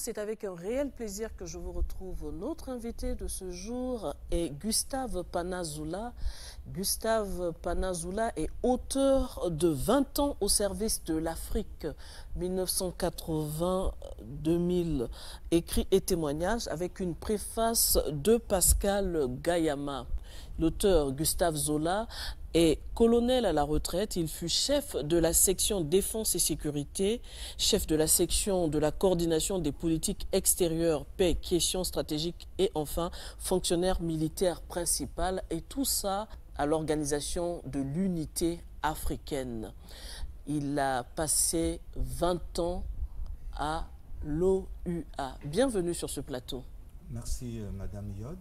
c'est avec un réel plaisir que je vous retrouve. Notre invité de ce jour est Gustave Panazoula. Gustave Panazoula est auteur de 20 ans au service de l'Afrique, 1980-2000, écrits et témoignages, avec une préface de Pascal Gayama. L'auteur Gustave Zola est colonel à la retraite. Il fut chef de la section défense et sécurité, chef de la section de la coordination des politiques extérieures, paix, questions stratégiques et enfin fonctionnaire militaire principal. Et tout ça à l'organisation de l'unité africaine. Il a passé 20 ans à l'OUA. Bienvenue sur ce plateau. Merci Madame Yod.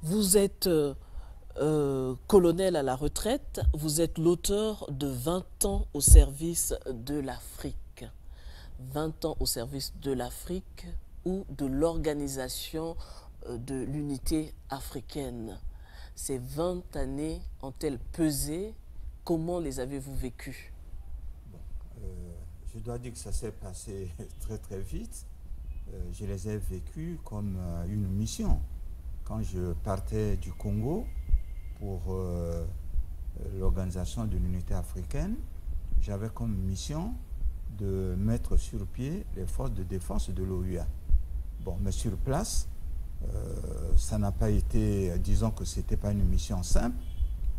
Vous êtes colonel à la retraite, vous êtes l'auteur de 20 ans au service de l'Afrique. 20 ans au service de l'Afrique ou de l'organisation de l'unité africaine. Ces 20 années ont-elles pesé? Comment les avez-vous vécues? Bon, je dois dire que ça s'est passé très très vite. Je les ai vécues comme une mission. Quand je partais du Congo pour l'organisation de l'unité africaine, j'avais comme mission de mettre sur pied les forces de défense de l'OUA. Bon, mais sur place, ça n'a pas été, disons que ce n'était pas une mission simple,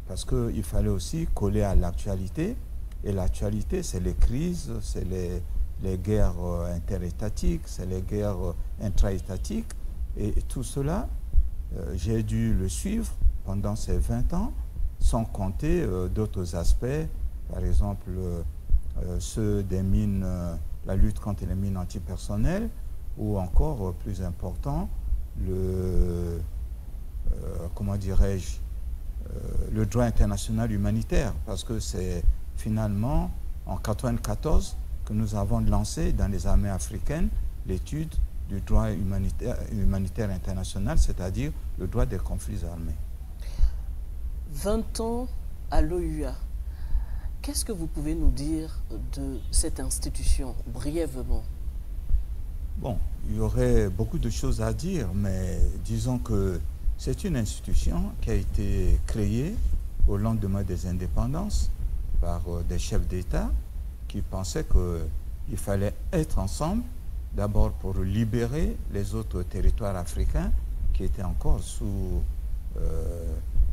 parce qu'il fallait aussi coller à l'actualité. Et l'actualité, c'est les crises, c'est les guerres interétatiques, c'est les guerres intra-étatiques. Et tout cela, j'ai dû le suivre pendant ces 20 ans, sans compter d'autres aspects, par exemple ceux des mines, la lutte contre les mines antipersonnelles, ou encore, plus important, comment dirais-je, le droit international humanitaire, parce que c'est finalement en 1994 que nous avons lancé dans les armées africaines l'étude du droit humanitaire international, c'est-à-dire le droit des conflits armés. 20 ans à l'OUA. Qu'est-ce que vous pouvez nous dire de cette institution, brièvement? Bon, il y aurait beaucoup de choses à dire, mais disons que c'est une institution qui a été créée au lendemain des indépendances par des chefs d'État qui pensaient qu'il fallait être ensemble, d'abord pour libérer les autres territoires africains qui étaient encore sous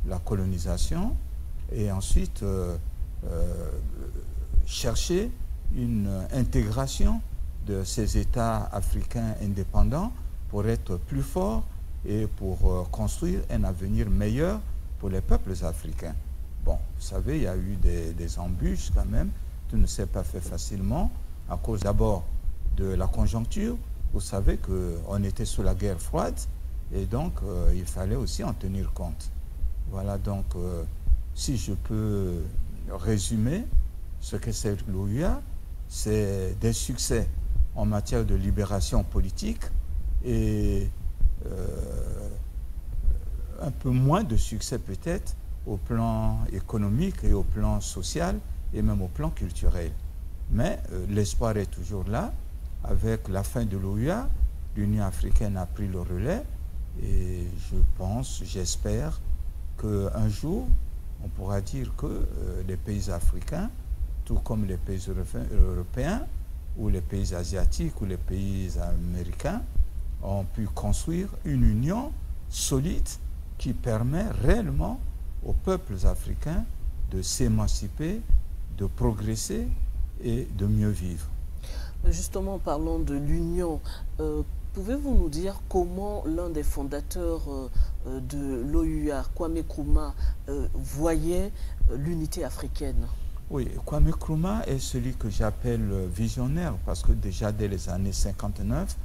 la colonisation, et ensuite chercher une intégration de ces États africains indépendants pour être plus forts et pour construire un avenir meilleur pour les peuples africains. Bon, vous savez, il y a eu des embûches quand même, tout ne s'est pas fait facilement, à cause d'abord de la conjoncture. Vous savez qu'on était sous la guerre froide et donc il fallait aussi en tenir compte. Voilà donc, si je peux résumer ce que c'est l'OUA, c'est des succès en matière de libération politique et un peu moins de succès peut-être au plan économique et au plan social et même au plan culturel. Mais l'espoir est toujours là. Avec la fin de l'OUA, l'Union africaine a pris le relais et je pense, j'espère qu'un jour, on pourra dire que les pays africains, tout comme les pays européens ou les pays asiatiques ou les pays américains, ont pu construire une union solide qui permet réellement aux peuples africains de s'émanciper, de progresser et de mieux vivre. Justement, parlons de l'union. Pouvez-vous nous dire comment l'un des fondateurs de l'OUA, Kwame Nkrumah, voyait l'unité africaine? Oui, Kwame Nkrumah est celui que j'appelle visionnaire, parce que déjà dès les années 59,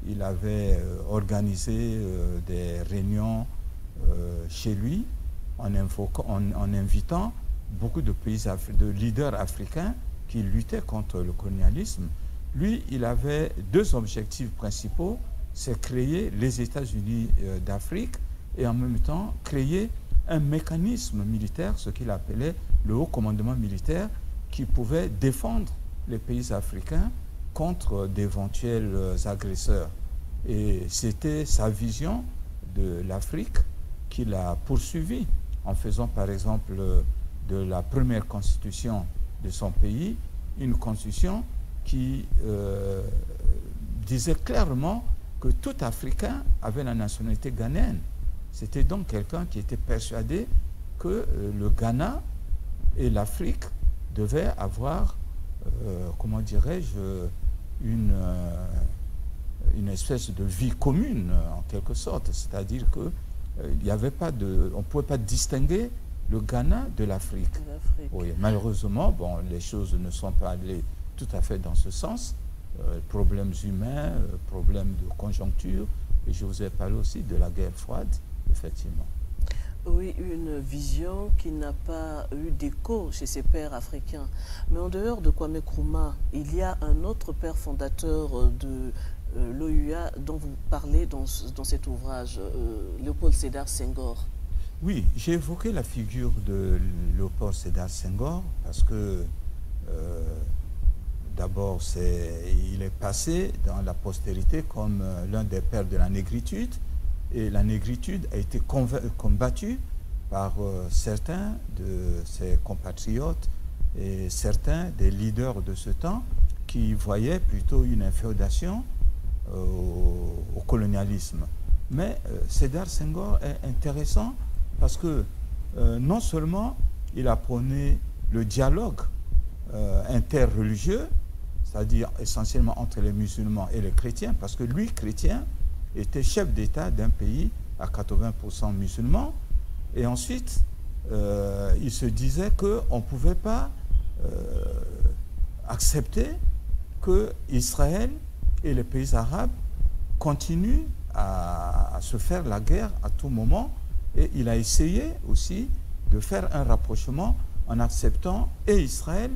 il avait organisé des réunions chez lui en invitant beaucoup de leaders africains qui luttaient contre le colonialisme. Lui, il avait deux objectifs principaux, c'est créer les États-Unis d'Afrique et en même temps créer un mécanisme militaire, ce qu'il appelait le haut commandement militaire, qui pouvait défendre les pays africains contre d'éventuels agresseurs. Et c'était sa vision de l'Afrique qu'il a poursuivie en faisant par exemple de la première constitution de son pays une constitution qui disait clairement que tout Africain avait la nationalité ghanéenne. C'était donc quelqu'un qui était persuadé que le Ghana et l'Afrique devaient avoir, comment dirais-je, une espèce de vie commune en quelque sorte. C'est-à-dire que il n'y avait pas de, on ne pouvait pas distinguer le Ghana de l'Afrique. Oui, malheureusement, bon, les choses ne sont pas allées tout à fait dans ce sens. Problèmes humains, problèmes de conjoncture, et je vous ai parlé aussi de la guerre froide, effectivement. Oui, une vision qui n'a pas eu d'écho chez ses pères africains. Mais en dehors de Kwame Nkrumah, il y a un autre père fondateur de l'OUA dont vous parlez dans cet ouvrage, Léopold Sédar Senghor. Oui, j'ai évoqué la figure de Léopold Sédar Senghor parce que d'abord, il est passé dans la postérité comme l'un des pères de la négritude, et la négritude a été combattue par certains de ses compatriotes et certains des leaders de ce temps qui voyaient plutôt une inféodation au colonialisme. Mais Sédar Senghor est intéressant parce que non seulement il a prôné le dialogue interreligieux, c'est-à-dire essentiellement entre les musulmans et les chrétiens, parce que lui, chrétien, était chef d'État d'un pays à 80% musulmans, et ensuite il se disait qu'on ne pouvait pas accepter que Israël et les pays arabes continuent à se faire la guerre à tout moment, et il a essayé aussi de faire un rapprochement en acceptant et Israël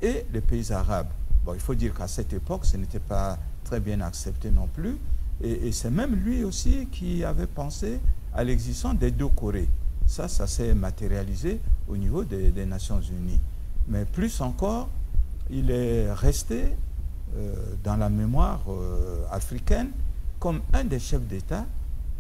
et les pays arabes. Bon, il faut dire qu'à cette époque, ce n'était pas très bien accepté non plus, et c'est même lui aussi qui avait pensé à l'existence des deux Corées. Ça s'est matérialisé au niveau des Nations Unies. Mais plus encore, il est resté dans la mémoire africaine comme un des chefs d'État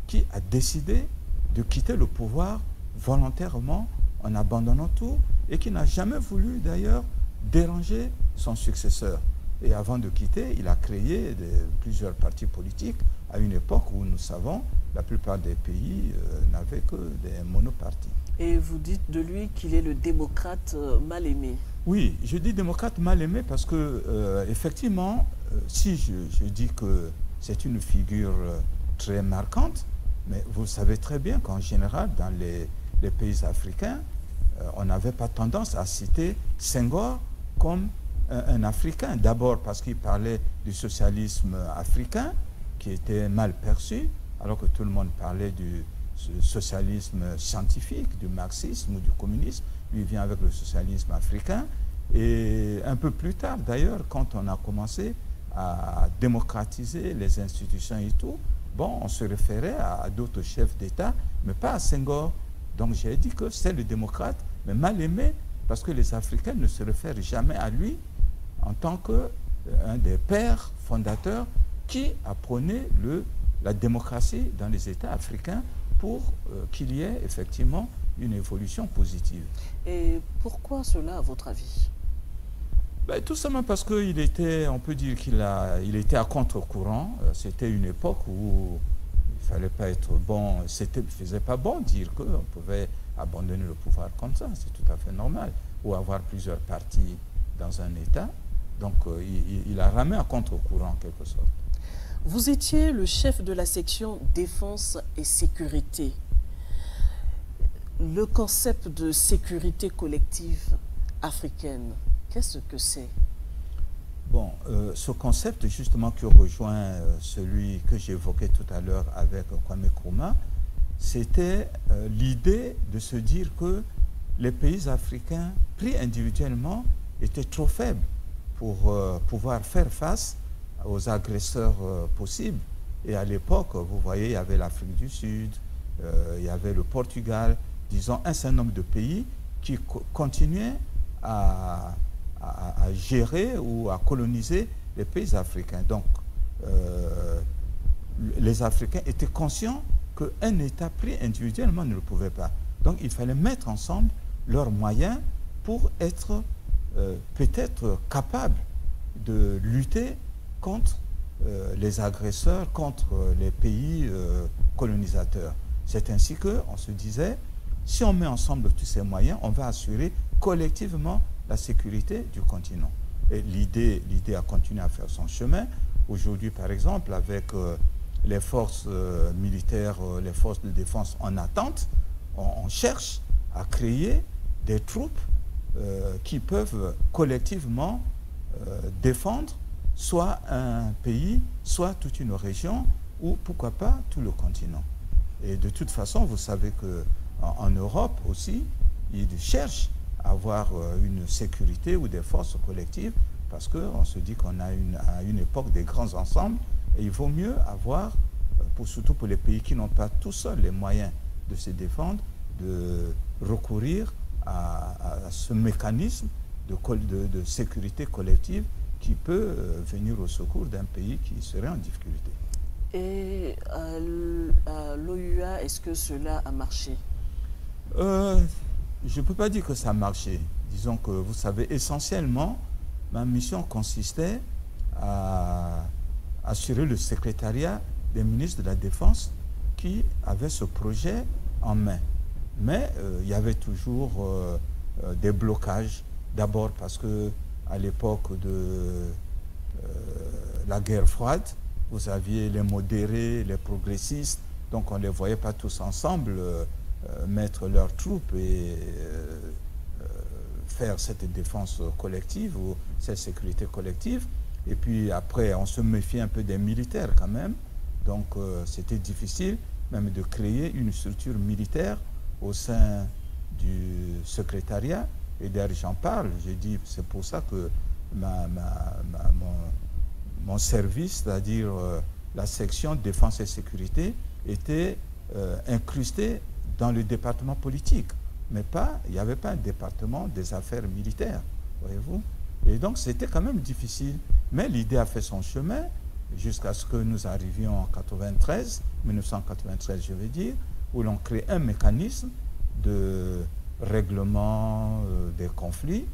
qui a décidé de quitter le pouvoir volontairement en abandonnant tout et qui n'a jamais voulu d'ailleurs déranger son successeur. Et avant de quitter, il a créé plusieurs partis politiques à une époque où nous savons la plupart des pays n'avaient que des monopartis. Et vous dites de lui qu'il est le démocrate mal aimé. Oui, je dis démocrate mal aimé parce que, effectivement, si je dis que c'est une figure très marquante, mais vous savez très bien qu'en général, dans les pays africains, on n'avait pas tendance à citer Senghor comme un Africain. D'abord parce qu'il parlait du socialisme africain, qui était mal perçu, alors que tout le monde parlait du socialisme scientifique, du marxisme ou du communisme. Lui vient avec le socialisme africain. Et un peu plus tard, d'ailleurs, quand on a commencé à démocratiser les institutions et tout, bon, on se référait à d'autres chefs d'État, mais pas à Senghor. Donc j'ai dit que c'est le démocrate, mais mal aimé, parce que les Africains ne se réfèrent jamais à lui en tant qu'un des pères fondateurs qui a prôné la démocratie dans les États africains pour qu'il y ait effectivement une évolution positive. Et pourquoi cela, à votre avis? Ben, tout simplement parce qu'il était, on peut dire qu'il était à contre-courant. C'était une époque où il ne fallait pas être bon, il ne faisait pas bon dire qu'on pouvait abandonner le pouvoir comme ça, c'est tout à fait normal, ou avoir plusieurs partis dans un État. Donc il a ramé à contre-courant en quelque sorte. Vous étiez le chef de la section défense et sécurité. Le concept de sécurité collective africaine, qu'est-ce que c'est? Bon, ce concept justement qui rejoint celui que j'évoquais tout à l'heure avec Kwame Nkrumah, c'était l'idée de se dire que les pays africains, pris individuellement, étaient trop faibles pour pouvoir faire face aux agresseurs possibles. Et à l'époque, vous voyez, il y avait l'Afrique du Sud, il y avait le Portugal, disons un certain nombre de pays qui continuaient à gérer ou à coloniser les pays africains. Donc, les Africains étaient conscients qu'un État pris individuellement ne le pouvait pas. Donc, il fallait mettre ensemble leurs moyens pour être peut-être capables de lutter contre les agresseurs, contre les pays colonisateurs. C'est ainsi qu'on se disait, si on met ensemble tous ces moyens, on va assurer collectivement la sécurité du continent. Et l'idée a continué à faire son chemin. Aujourd'hui, par exemple, avec les forces militaires, les forces de défense en attente, on cherche à créer des troupes qui peuvent collectivement défendre soit un pays, soit toute une région, ou pourquoi pas tout le continent. Et de toute façon, vous savez qu'en Europe aussi, ils cherchent à avoir une sécurité ou des forces collectives, parce qu'on se dit qu'on a à une époque des grands ensembles, et il vaut mieux avoir, surtout pour les pays qui n'ont pas tout seuls les moyens de se défendre, de recourir à ce mécanisme de sécurité collective qui peut venir au secours d'un pays qui serait en difficulté. Et à l'OUA, est-ce que cela a marché? Je ne peux pas dire que ça a marché. Disons que, vous savez, essentiellement, ma mission consistait à assurer le secrétariat des ministres de la Défense qui avaient ce projet en main. Mais il y avait toujours des blocages. D'abord parce que à l'époque de la guerre froide, vous aviez les modérés, les progressistes, donc on ne les voyait pas tous ensemble mettre leurs troupes et faire cette défense collective ou cette sécurité collective. Et puis après, on se méfiait un peu des militaires quand même. Donc c'était difficile même de créer une structure militaire au sein du secrétariat. Et d'ailleurs, j'en parle, j'ai dit, c'est pour ça que mon service, c'est-à-dire la section défense et sécurité, était incrustée dans le département politique. Mais il n'y avait pas un département des affaires militaires, voyez-vous. Et donc, c'était quand même difficile. Mais l'idée a fait son chemin jusqu'à ce que nous arrivions en 1993, je veux dire, où l'on crée un mécanisme de règlement des conflits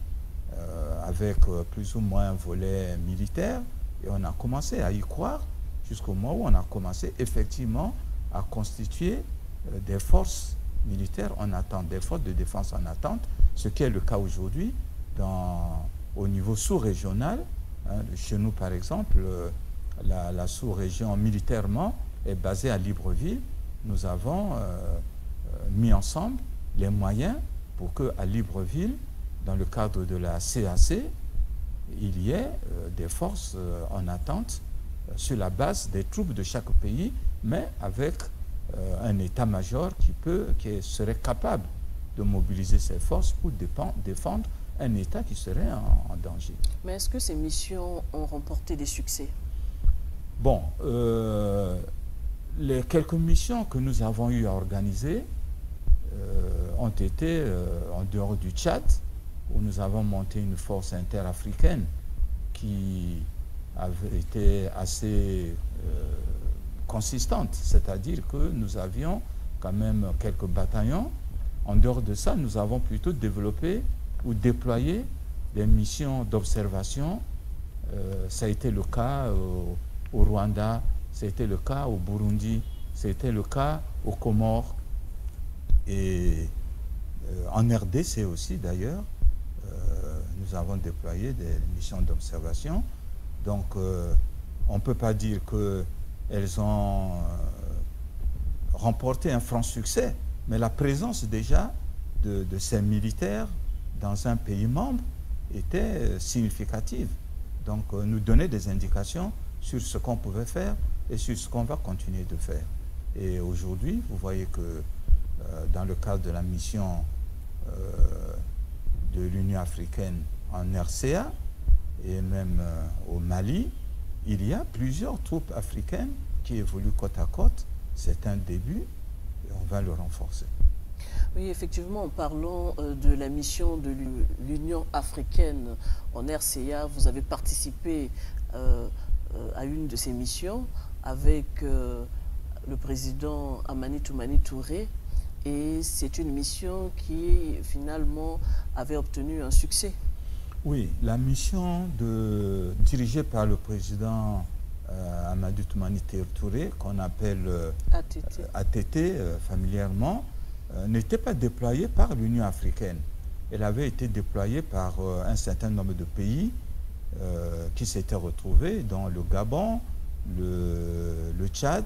avec plus ou moins un volet militaire. Et on a commencé à y croire jusqu'au moment où on a commencé effectivement à constituer des forces militaires en attente, des forces de défense en attente, ce qui est le cas aujourd'hui au niveau sous-régional. Chez nous, par exemple, la sous-région militairement est basée à Libreville. Nous avons mis ensemble les moyens pour qu'à Libreville, dans le cadre de la CAC, il y ait des forces en attente sur la base des troupes de chaque pays, mais avec un état-major qui serait capable de mobiliser ses forces pour défendre un État qui serait en danger. Mais est-ce que ces missions ont remporté des succès? Bon, les quelques missions que nous avons eu à organiser ont été en dehors du Tchad, où nous avons monté une force interafricaine qui avait été assez consistante, c'est-à-dire que nous avions quand même quelques bataillons. En dehors de ça, nous avons plutôt développé ou déployé des missions d'observation. Ça a été le cas au Rwanda, ça a été le cas au Burundi, ça a été le cas aux Comores. Et en RDC aussi, d'ailleurs, nous avons déployé des missions d'observation. Donc, on ne peut pas dire qu'elles ont remporté un franc succès, mais la présence déjà de ces militaires dans un pays membre était significative. Donc, nous donnait des indications sur ce qu'on pouvait faire et sur ce qu'on va continuer de faire. Et aujourd'hui, vous voyez que dans le cadre de la mission de l'Union africaine en RCA et même au Mali, il y a plusieurs troupes africaines qui évoluent côte à côte. C'est un début et on va le renforcer. Oui, effectivement, en parlant de la mission de l'Union africaine en RCA, vous avez participé à une de ses missions avec le président Amani Toumani Touré, et c'est une mission qui finalement avait obtenu un succès. Oui, la mission dirigée par le président Amadou Toumani Touré, qu'on appelle ATT familièrement, n'était pas déployée par l'Union africaine. Elle avait été déployée par un certain nombre de pays qui s'étaient retrouvés dans le Gabon, le Tchad.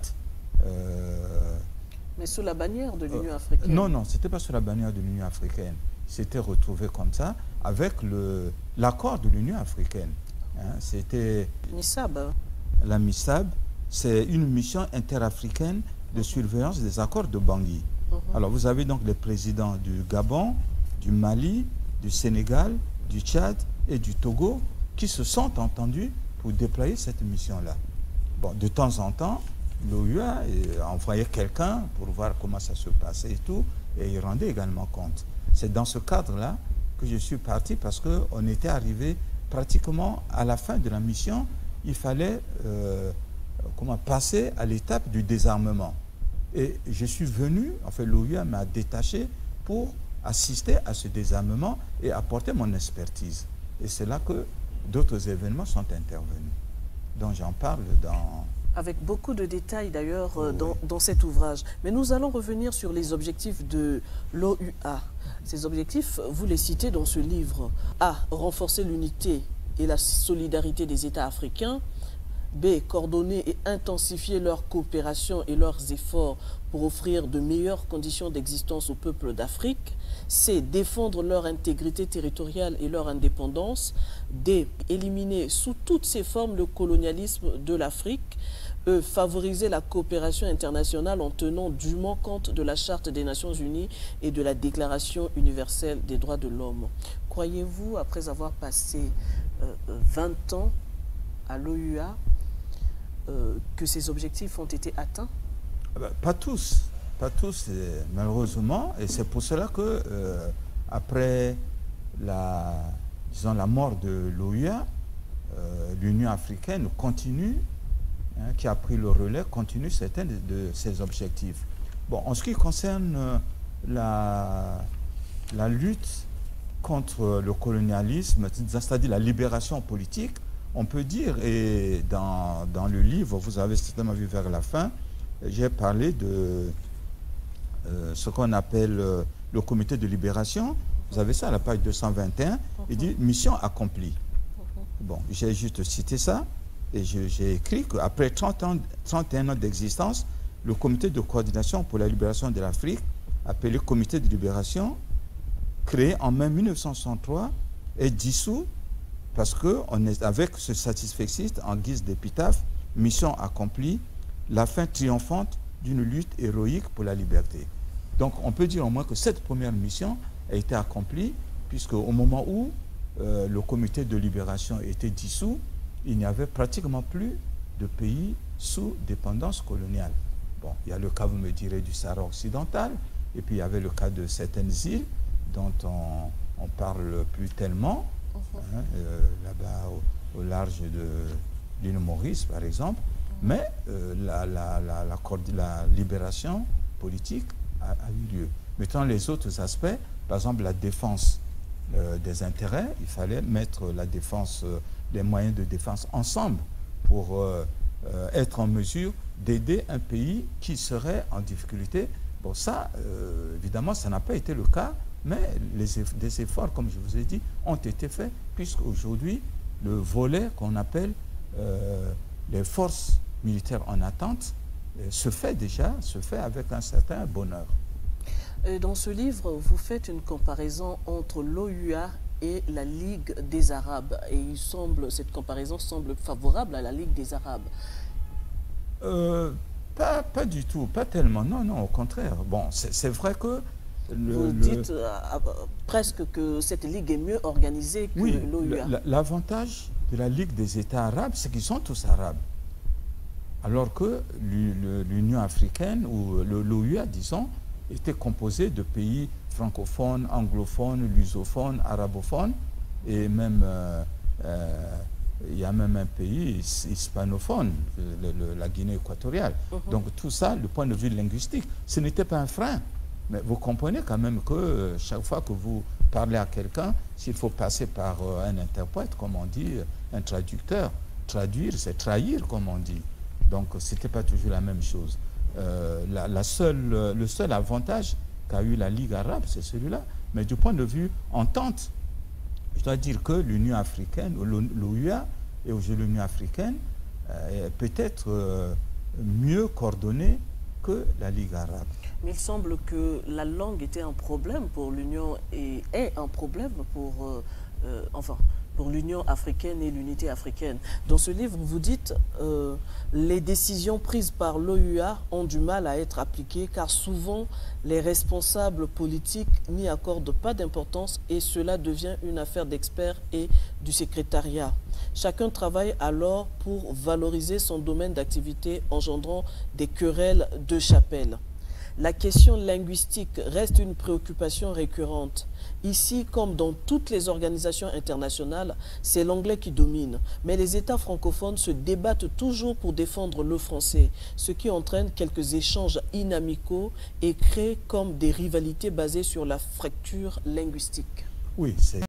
Mais sous la bannière de l'Union africaine? Non, non, ce n'était pas sous la bannière de l'Union africaine. S'était retrouvé comme ça avec l'accord de l'Union africaine. Hein, c'était MISAB. La MISAB, c'est une mission interafricaine de surveillance des accords de Bangui. Alors vous avez donc les présidents du Gabon, du Mali, du Sénégal, du Tchad et du Togo qui se sont entendus pour déployer cette mission-là. Bon, de temps en temps, l'OUA envoyait quelqu'un pour voir comment ça se passait et tout, et il rendait également compte. C'est dans ce cadre-là que je suis parti parce qu'on était arrivé pratiquement à la fin de la mission. Il fallait passer à l'étape du désarmement. Et je suis venu, enfin l'OUA m'a détaché pour assister à ce désarmement et apporter mon expertise. Et c'est là que d'autres événements sont intervenus. Donc j'en parle dans... Avec beaucoup de détails d'ailleurs dans cet ouvrage. Mais nous allons revenir sur les objectifs de l'OUA. Ces objectifs, vous les citez dans ce livre. A. Renforcer l'unité et la solidarité des États africains. B. Coordonner et intensifier leur coopération et leurs efforts pour offrir de meilleures conditions d'existence aux peuples d'Afrique. C. Défendre leur intégrité territoriale et leur indépendance. D. Éliminer sous toutes ses formes le colonialisme de l'Afrique. E. Favoriser la coopération internationale en tenant dûment compte de la Charte des Nations Unies et de la Déclaration universelle des droits de l'homme. Croyez-vous, après avoir passé 20 ans à l'OUA, que ces objectifs ont été atteints? Pas tous, malheureusement. Et c'est pour cela que, après la mort de l'OUA, l'Union africaine continue, qui a pris le relais, continue certains de ses objectifs. Bon, en ce qui concerne la lutte contre le colonialisme, c'est-à-dire la libération politique, on peut dire, et dans le livre, vous avez certainement vu vers la fin, j'ai parlé de ce qu'on appelle le comité de libération. Vous avez ça à la page 221, il dit « mission accomplie ». Bon, j'ai juste cité ça, et j'ai écrit qu'après 31 ans d'existence, le comité de coordination pour la libération de l'Afrique, appelé comité de libération, créé en mai 1963, est dissous parce qu'on est avec ce satisfecit en guise d'épitaphe, mission accomplie, la fin triomphante d'une lutte héroïque pour la liberté. Donc on peut dire au moins que cette première mission a été accomplie, puisque au moment où le comité de libération était dissous, il n'y avait pratiquement plus de pays sous dépendance coloniale. Bon, il y a le cas, vous me direz, du Sahara occidental, et puis il y avait le cas de certaines îles dont on parle plus tellement, là-bas au large de l'île Maurice, par exemple. Mais la libération politique a eu lieu. Maintenant, les autres aspects, par exemple la défense des intérêts, il fallait mettre la défense, les moyens de défense ensemble pour être en mesure d'aider un pays qui serait en difficulté. Bon, ça, évidemment, ça n'a pas été le cas, mais des efforts, comme je vous ai dit, ont été faits, puisqu'aujourd'hui, le volet qu'on appelle les forces militaires en attente se fait avec un certain bonheur. Dans ce livre, vous faites une comparaison entre l'OUA et la Ligue des Arabes. Et cette comparaison semble favorable à la Ligue des Arabes. Pas du tout, pas tellement. Non, non, au contraire. Bon, c'est vrai que... Vous dites presque que cette Ligue est mieux organisée que l'OUA. L'avantage de la Ligue des États arabes, c'est qu'ils sont tous arabes. Alors que l'Union africaine, ou l'OUA, disons, était composée de pays francophones, anglophones, lusophones, arabophones, et même Il y a même un pays hispanophone, la Guinée équatoriale. Donc tout ça, du point de vue linguistique, ce n'était pas un frein. Mais vous comprenez quand même que chaque fois que vous parlez à quelqu'un, s'il faut passer par un interprète, comme on dit, un traducteur, traduire, c'est trahir, comme on dit. Donc ce n'était pas toujours la même chose. Le seul avantage qu'a eu la Ligue arabe, c'est celui-là. Mais du point de vue entente, je dois dire que l'Union africaine, l'OUA et aujourd'hui l'Union africaine, est peut-être mieux coordonnée que la Ligue arabe. Mais il semble que la langue était un problème pour l'Union et est un problème pour, pour l'Union africaine et l'unité africaine. Dans ce livre, vous dites les décisions prises par l'OUA ont du mal à être appliquées car souvent les responsables politiques n'y accordent pas d'importance et cela devient une affaire d'experts et du secrétariat. Chacun travaille alors pour valoriser son domaine d'activité engendrant des querelles de chapelle. La question linguistique reste une préoccupation récurrente. Ici, comme dans toutes les organisations internationales, c'est l'anglais qui domine. Mais les États francophones se débattent toujours pour défendre le français, ce qui entraîne quelques échanges inamicaux et crée comme des rivalités basées sur la fracture linguistique. Oui, c'est